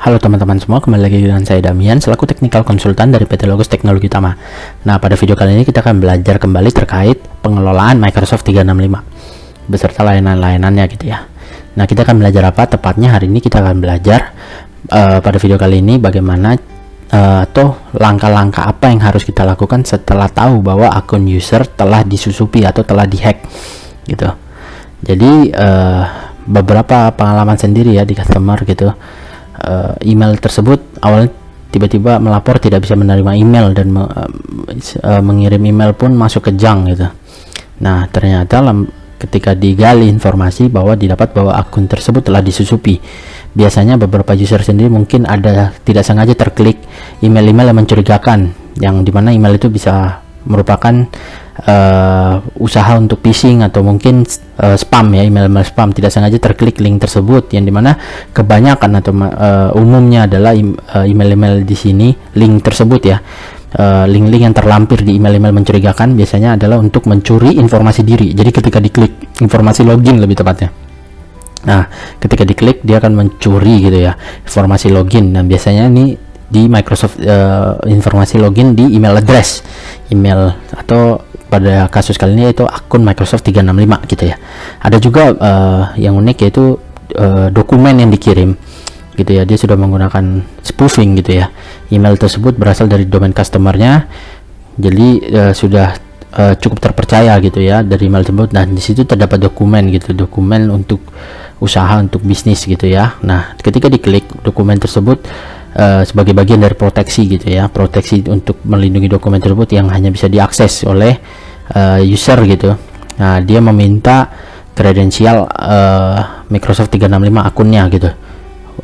Halo teman-teman semua, kembali lagi dengan saya Damian selaku Technical Konsultan dari PT Logos Teknologi Utama. Nah, pada video kali ini kita akan belajar kembali terkait pengelolaan Microsoft 365 beserta layanan-layanannya gitu ya. Nah, kita akan belajar apa? Tepatnya hari ini kita akan belajar pada video kali ini bagaimana atau langkah-langkah apa yang harus kita lakukan setelah tahu bahwa akun user telah disusupi atau telah dihack gitu. Jadi beberapa pengalaman sendiri ya di customer gitu. Email tersebut awalnya tiba-tiba melapor tidak bisa menerima email dan mengirim email pun masuk ke junk gitu. Nah, ternyata ketika digali informasi bahwa didapat bahwa akun tersebut telah disusupi. Biasanya beberapa user sendiri mungkin ada tidak sengaja terklik email-email yang mencurigakan, yang dimana email itu bisa merupakan usaha untuk phishing atau mungkin spam ya, email spam. Tidak sengaja terklik link tersebut, yang dimana kebanyakan atau umumnya adalah email-email di sini, link tersebut ya, link-link yang terlampir di email-email mencurigakan biasanya adalah untuk mencuri informasi diri. Jadi ketika diklik informasi login lebih tepatnya, nah ketika diklik dia akan mencuri gitu ya informasi login. Dan biasanya ini di Microsoft informasi login di email address, email atau pada kasus kali ini itu akun Microsoft 365 gitu ya. Ada juga yang unik yaitu dokumen yang dikirim gitu ya, dia sudah menggunakan spoofing gitu ya. Email tersebut berasal dari domain customernya, jadi sudah cukup terpercaya gitu ya dari email tersebut. Dan di situ terdapat dokumen gitu, dokumen untuk usaha, untuk bisnis gitu ya. Nah, ketika diklik dokumen tersebut sebagai bagian dari proteksi gitu ya, proteksi untuk melindungi dokumen tersebut yang hanya bisa diakses oleh user gitu. Nah, dia meminta kredensial Microsoft 365 akunnya gitu,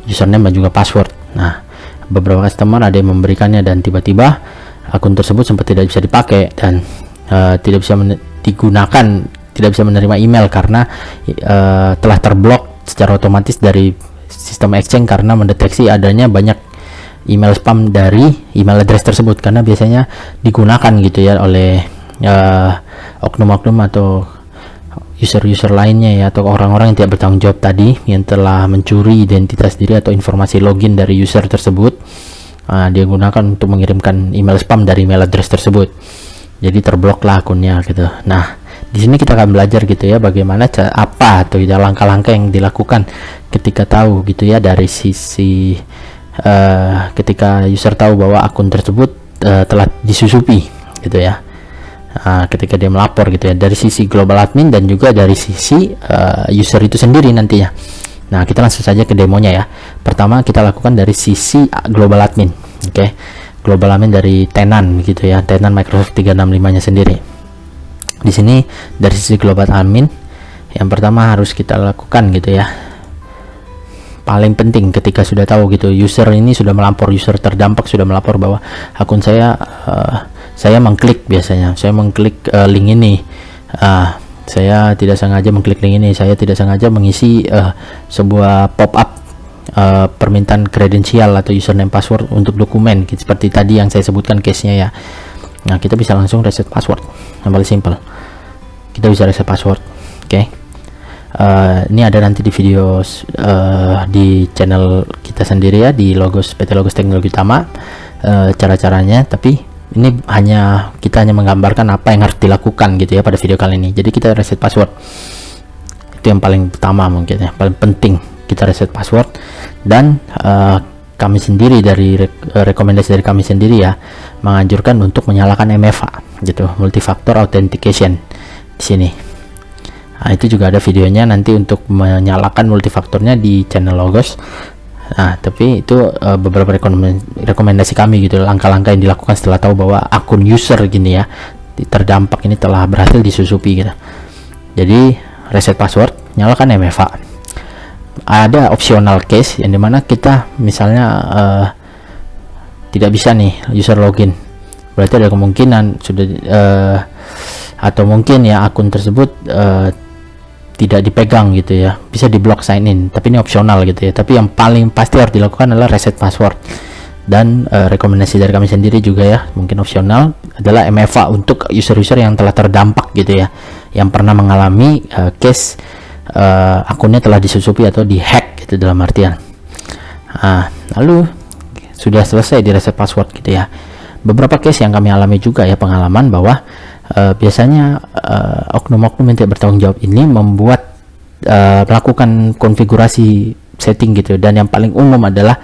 username dan juga password. Nah, beberapa customer ada yang memberikannya dan tiba-tiba akun tersebut sempat tidak bisa dipakai dan tidak bisa digunakan, tidak bisa menerima email karena telah terblok secara otomatis dari sistem Exchange karena mendeteksi adanya banyak email spam dari email address tersebut, karena biasanya digunakan gitu ya oleh oknum-oknum atau user-user lainnya ya, atau orang-orang yang tidak bertanggung jawab tadi yang telah mencuri identitas diri atau informasi login dari user tersebut. Dia gunakan untuk mengirimkan email spam dari email address tersebut, jadi terblok lah akunnya gitu. Nah, di sini kita akan belajar gitu ya bagaimana apa atau ya langkah-langkah yang dilakukan ketika tahu gitu ya dari sisi ketika user tahu bahwa akun tersebut telah disusupi gitu ya. Ketika dia melapor gitu ya, dari sisi global admin dan juga dari sisi user itu sendiri nantinya. Nah, kita langsung saja ke demonya ya. Pertama kita lakukan dari sisi global admin. Oke. Global admin dari tenan gitu ya, tenan Microsoft 365 nya sendiri. Di sini dari sisi global admin yang pertama harus kita lakukan gitu ya, paling penting ketika sudah tahu gitu user ini sudah melapor, user terdampak sudah melapor bahwa akun saya mengklik, biasanya saya mengklik link ini, saya tidak sengaja mengklik link ini, saya tidak sengaja mengisi sebuah pop up permintaan kredensial atau username password untuk dokumen gitu, seperti tadi yang saya sebutkan case-nya ya. Nah, kita bisa langsung reset password, yang paling simple kita bisa reset password. Oke. Ini ada nanti di video di channel kita sendiri ya, di PT Logos Teknologi Utama, cara-caranya. Tapi ini kita hanya menggambarkan apa yang harus dilakukan gitu ya pada video kali ini. Jadi kita reset password, itu yang paling pertama mungkin ya, paling penting kita reset password. Dan kami sendiri dari rekomendasi dari kami sendiri ya, menganjurkan untuk menyalakan MFA gitu, multifactor authentication di sini. Nah, itu juga ada videonya nanti untuk menyalakan multifaktornya di channel Logos. Nah, tapi itu beberapa rekomendasi kami gitu, langkah-langkah yang dilakukan setelah tahu bahwa akun user gini ya terdampak ini telah berhasil disusupi gitu. Jadi reset password, nyalakan MFA. Ada optional case yang dimana kita misalnya tidak bisa nih user login, berarti ada kemungkinan sudah atau mungkin ya akun tersebut tidak dipegang gitu ya, bisa diblok sign in, tapi ini opsional gitu ya. Tapi yang paling pasti harus dilakukan adalah reset password. Dan rekomendasi dari kami sendiri juga ya, mungkin opsional, adalah MFA untuk user-user yang telah terdampak gitu ya, yang pernah mengalami case akunnya telah disusupi atau dihack gitu dalam artian. lalu sudah selesai di reset password gitu ya. Beberapa case yang kami alami juga ya, pengalaman bahwa biasanya oknum-oknum yang tidak bertanggung jawab ini membuat melakukan konfigurasi setting gitu, dan yang paling umum adalah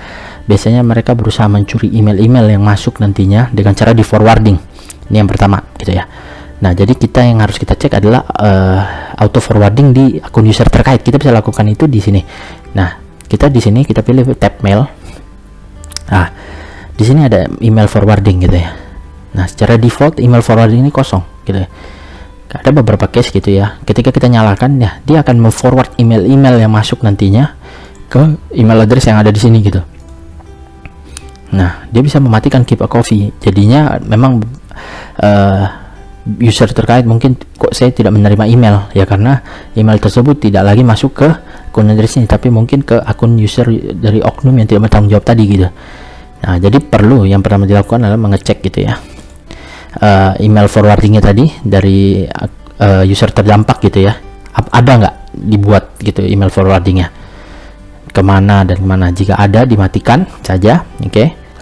biasanya mereka berusaha mencuri email-email yang masuk nantinya dengan cara di forwarding. Ini yang pertama gitu ya. Nah, jadi kita yang harus kita cek adalah auto forwarding di akun user terkait. Kita bisa lakukan itu di sini. Nah, kita di sini kita pilih tab mail. Nah, di sini ada email forwarding gitu ya. Nah, secara default email forwarding ini kosong gitu ya. Ada beberapa case gitu ya. Ketika kita nyalakan ya, dia akan memforward email-email yang masuk nantinya ke email address yang ada di sini gitu. Nah, dia bisa mematikan keep a copy. Jadinya memang user terkait mungkin kok saya tidak menerima email ya, karena email tersebut tidak lagi masuk ke akun address ini, tapi mungkin ke akun user dari oknum yang tidak bertanggung jawab tadi gitu. Nah, jadi perlu yang pertama dilakukan adalah mengecek gitu ya, email forwardingnya tadi dari user terdampak gitu ya, ada nggak dibuat gitu email forwardingnya, kemana dan kemana. Jika ada, dimatikan saja.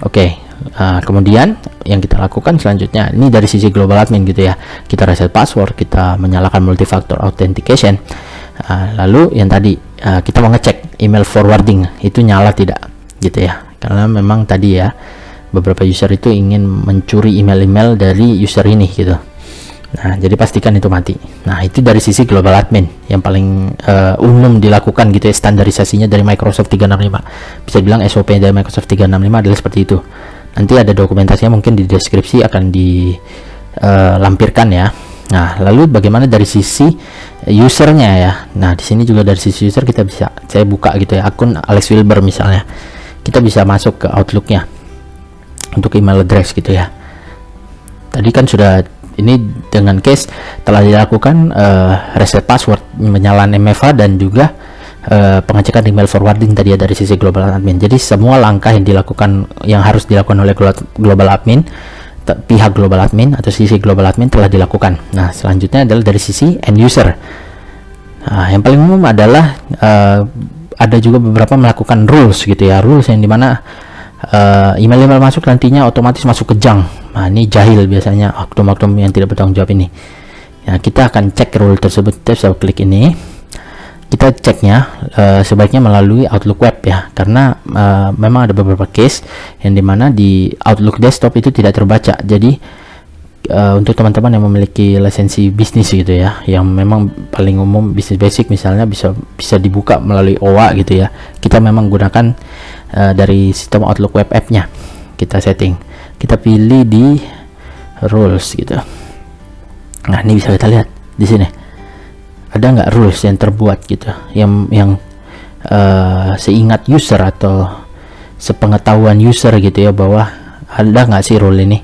Oke. Kemudian yang kita lakukan selanjutnya, ini dari sisi global admin gitu ya, kita reset password, kita menyalakan multifactor authentication, lalu yang tadi kita mau ngecek email forwarding itu nyala tidak gitu ya, karena memang tadi ya beberapa user itu ingin mencuri email-email dari user ini gitu. Nah, jadi pastikan itu mati. Nah, itu dari sisi global admin yang paling umum dilakukan gitu ya, standarisasinya dari Microsoft 365. Bisa bilang SOP dari Microsoft 365 adalah seperti itu. Nanti ada dokumentasinya, mungkin di deskripsi akan dilampirkan ya. Nah, lalu bagaimana dari sisi usernya ya. Nah, di sini juga dari sisi user kita bisa, saya buka gitu ya, akun Alex Wilber misalnya. Kita bisa masuk ke Outlook-nya untuk email address gitu ya. Tadi kan sudah, ini dengan case telah dilakukan reset password, menyalakan MFA, dan juga pengecekan email forwarding tadi ya dari sisi global admin. Jadi semua langkah yang dilakukan, yang harus dilakukan oleh global admin, pihak global admin atau sisi global admin telah dilakukan. Nah, selanjutnya adalah dari sisi end user. Nah, yang paling umum adalah ada juga beberapa melakukan rules gitu ya, rules yang dimana email-email masuk nantinya otomatis masuk ke junk. Nah, ini jahil biasanya oknum-oknum yang tidak bertanggung jawab ini. Nah, kita akan cek rule tersebut. Kita bisa klik ini, kita ceknya sebaiknya melalui Outlook web ya, karena memang ada beberapa case yang dimana di Outlook desktop itu tidak terbaca. Jadi untuk teman-teman yang memiliki lisensi bisnis gitu ya, yang memang paling umum bisnis basic misalnya, bisa dibuka melalui OA gitu ya. Kita memang gunakan dari sistem Outlook web app-nya. Kita setting, kita pilih di rules gitu. Nah, ini bisa kita lihat di sini ada nggak rules yang terbuat gitu, yang seingat user atau sepengetahuan user gitu ya, bahwa ada nggak sih rule ini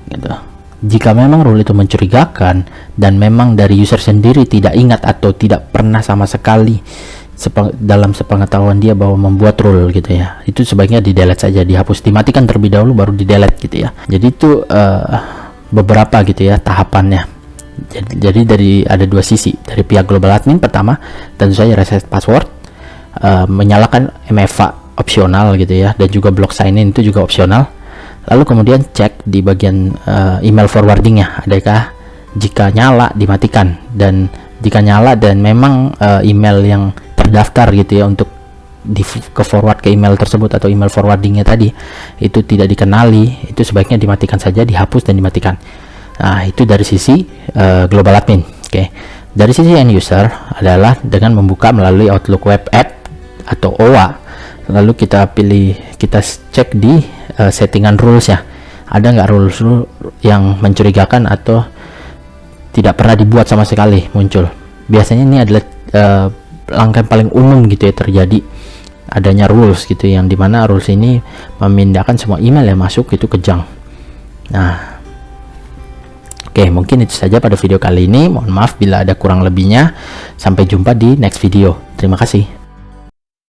gitu. Jika memang rule itu mencurigakan dan memang dari user sendiri tidak ingat atau tidak pernah sama sekali dalam sepengetahuan dia bahwa membuat rule gitu ya, itu sebaiknya di delete saja, dihapus, dimatikan terlebih dahulu baru di delete gitu ya. Jadi itu beberapa gitu ya tahapannya. Jadi dari ada dua sisi, dari pihak global admin pertama tentu saja reset password, menyalakan MFA opsional gitu ya, dan juga block sign in itu juga opsional. Lalu kemudian cek di bagian email forwardingnya, adakah, jika nyala dimatikan, dan jika nyala dan memang email yang terdaftar gitu ya untuk ke forward ke email tersebut atau email forwardingnya tadi itu tidak dikenali, itu sebaiknya dimatikan saja, dihapus dan dimatikan. Nah, itu dari sisi global admin. Dari sisi end user adalah dengan membuka melalui Outlook web app atau OA. Lalu kita pilih, kita cek di settingan rules ya, ada nggak rules yang mencurigakan atau tidak pernah dibuat sama sekali muncul. Biasanya ini adalah langkah paling umum gitu ya terjadi adanya rules gitu, yang dimana rules ini memindahkan semua email yang masuk itu ke junk. Nah, oke, mungkin itu saja pada video kali ini. Mohon maaf bila ada kurang lebihnya. Sampai jumpa di next video. Terima kasih.